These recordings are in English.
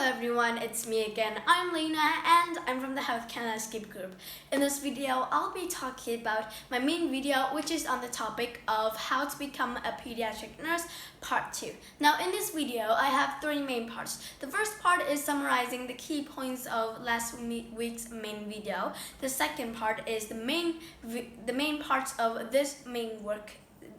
Hello everyone, it's me again. I'm Lena and I'm from the Healthcare Landscape group. In this video, I'll be talking about my main video, which is on the topic of how to become a pediatric nurse, part 2. Now in this video, I have 3 main parts. The first part is summarizing the key points of last week's main video. The second part is the main parts of this main work,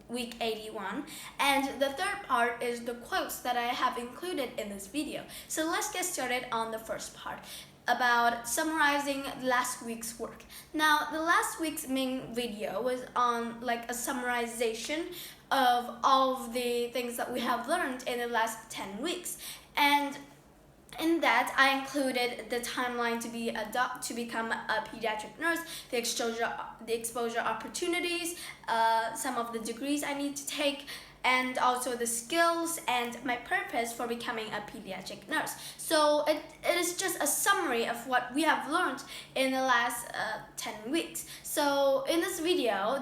week 81, and the third part is the quotes that I have included in this video. So let's get started on the first part about summarizing last week's work. Now the last week's main video was on like a summarization of all of the things that we have learned in the last 10 weeks, and in that, I included the timeline to become a pediatric nurse, the exposure opportunities, some of the degrees I need to take, and also the skills and my purpose for becoming a pediatric nurse. So it is just a summary of what we have learned in the last 10 weeks. So in this video,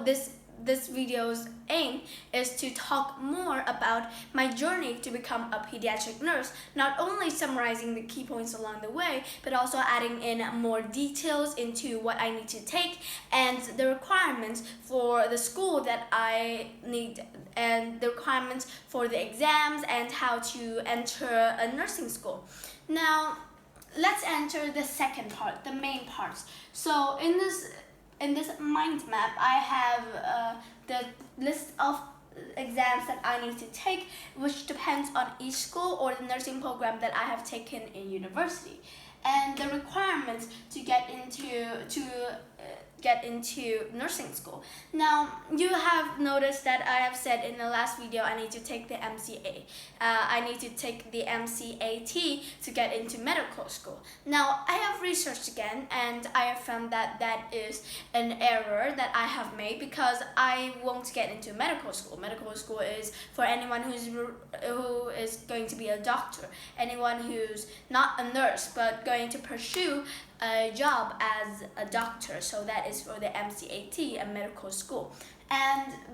this video's aim is to talk more about my journey to become a pediatric nurse, not only summarizing the key points along the way, but also adding in more details into what I need to take and the requirements for the school that I need, and the requirements for the exams and how to enter a nursing school. Now, let's enter the second part, the main parts. So in this mind map, I have the list of exams that I need to take, which depends on each school or the nursing program that I have taken in university, and the requirements to get into nursing school. Now, you have noticed that I have said in the last video I need to take the MCA. I need to take the MCAT to get into medical school. Now, I have researched again and I have found that that is an error that I have made, because I won't get into medical school. Medical school is for anyone who is going to be a doctor, anyone who's not a nurse but going to pursue a job as a doctor. So that is for the MCAT, a medical school.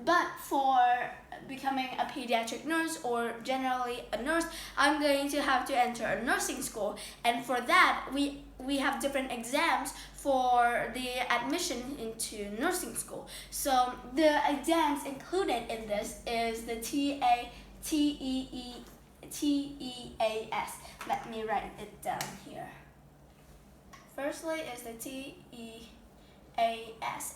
But for becoming a pediatric nurse, or generally a nurse, I'm going to have to enter a nursing school, and for that we have different exams for the admission into nursing school. So the exams included in this is the TEAS. Let me write it down here. Firstly is the TEAS,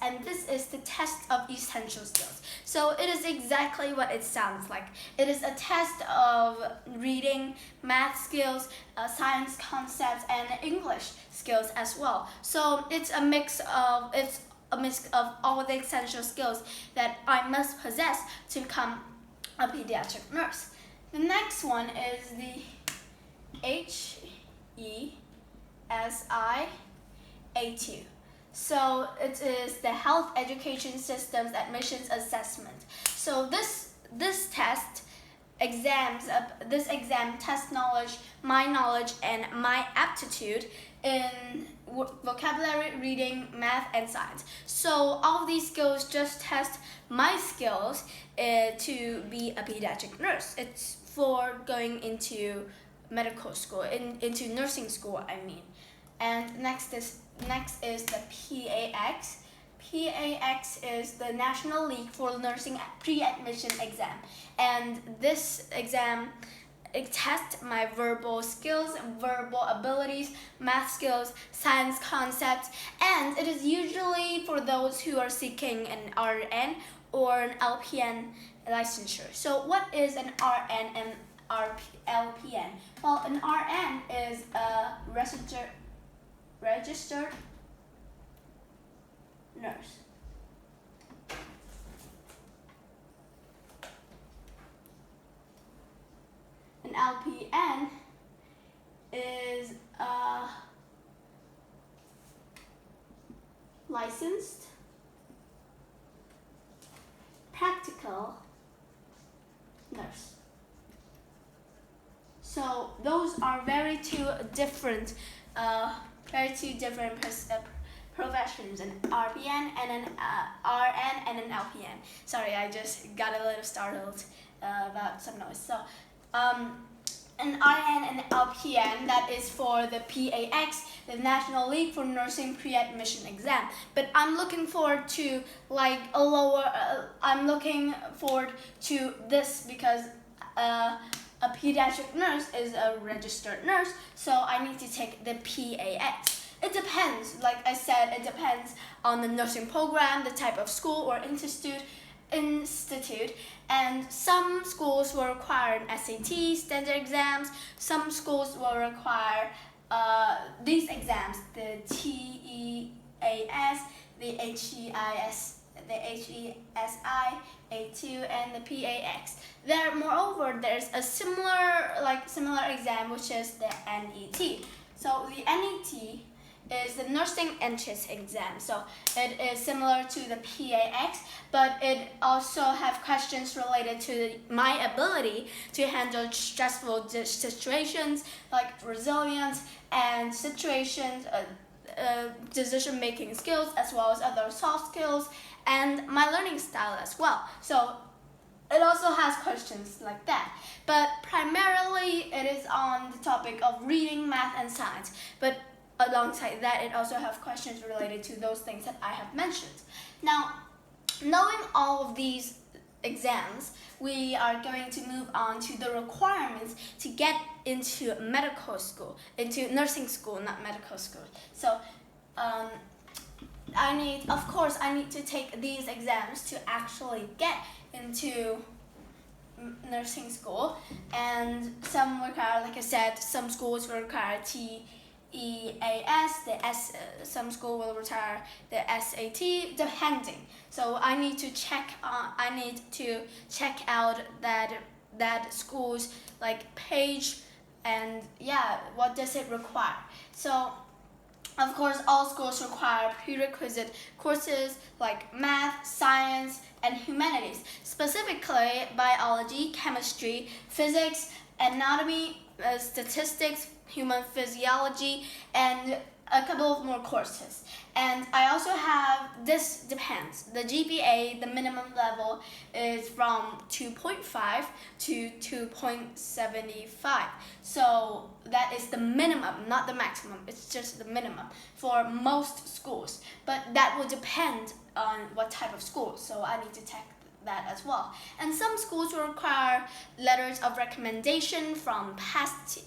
and this is the test of essential skills. So it is exactly what it sounds like. It is a test of reading, math skills, science concepts, and English skills as well. So it's a mix of all the essential skills that I must possess to become a pediatric nurse. The next one is the HESIA2. So it is the Health Education Systems Admissions Assessment. So this exam tests my knowledge and my aptitude in vocabulary, reading, math, and science. So all of these skills just test my skills to be a pediatric nurse. It's for going into medical school, into nursing school, I mean. And next is the PAX. PAX is the National League for Nursing Pre-Admission Exam, and this exam, it tests my verbal skills, verbal abilities, math skills, science concepts, and it is usually for those who are seeking an RN or an LPN licensure. So what is an RN and LPN? Well, an RN is a registered nurse. An LPN is a licensed practical nurse. So those are very two different professions, an RPN and an RN and an LPN. Sorry, I just got a little startled about some noise. So an RN and LPN, that is for the PAX, the National League for Nursing Pre-Admission Exam. But I'm looking forward to like a lower, I'm looking forward to this because a pediatric nurse is a registered nurse, so I need to take the PAX. It depends, like I said, it depends on the nursing program, the type of school or institute, and some schools will require an SAT, standard exams. Some schools will require these exams, the TEAS, the HEIS, the HESI, A2, and the PAX. Moreover, there's a similar exam, which is the NET. So the NET is the nursing entrance exam. So it is similar to the PAX, but it also have questions related to my ability to handle stressful situations, like resilience and situations, decision-making skills, as well as other soft skills, and my learning style as well. So it also has questions like that. But primarily, it is on the topic of reading, math, and science. But alongside that, it also has questions related to those things that I have mentioned. Now, knowing all of these exams, we are going to move on to the requirements to get into medical school, into nursing school, not medical school. So, I need to take these exams to actually get into nursing school, and some require, like I said, some schools will require TEAS, some school will require the SAT, depending. So I need to check out that school's like page, and what does it require. So of course, all schools require prerequisite courses like math, science, and humanities, specifically biology, chemistry, physics, anatomy, statistics, human physiology, and a couple of more courses. And I also have, this depends, the GPA, the minimum level is from 2.5 to 2.75. So that is the minimum, not the maximum. It's just the minimum for most schools. But that will depend on what type of school. So I need to check that as well. And some schools will require letters of recommendation from past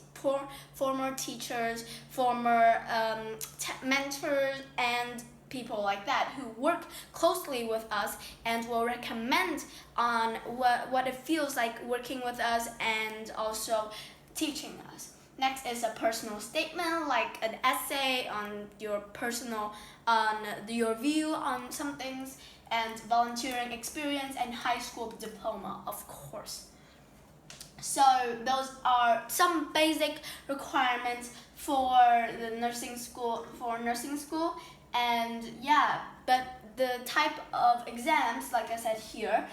former teachers, former mentors, and people like that who work closely with us and will recommend on what it feels like working with us and also teaching us. Next is a personal statement, like an essay on your your view on some things, and volunteering experience and high school diploma, of course. So those are some basic requirements for the nursing school, and but the type of exams, like I said here,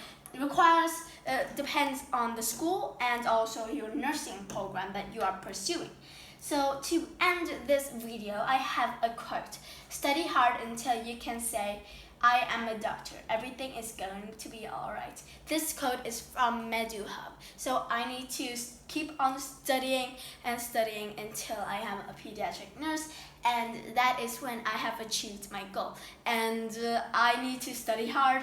depends on the school and also your nursing program that you are pursuing. So to end this video, I have a quote: "Study hard until you can say, I am a doctor. Everything is going to be alright." This quote is from MeduHub. So I need to keep on studying and studying until I am a pediatric nurse, and that is when I have achieved my goal. And I need to study hard,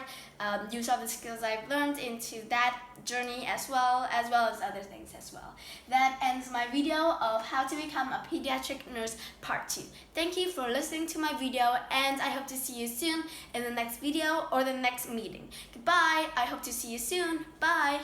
use all the skills I've learned into that journey as well as other things as well. That ends my video of how to become a pediatric nurse part 2. Thank you for listening to my video, and I hope to see you soon in the next video or the next meeting. Goodbye. I hope to see you soon. Bye.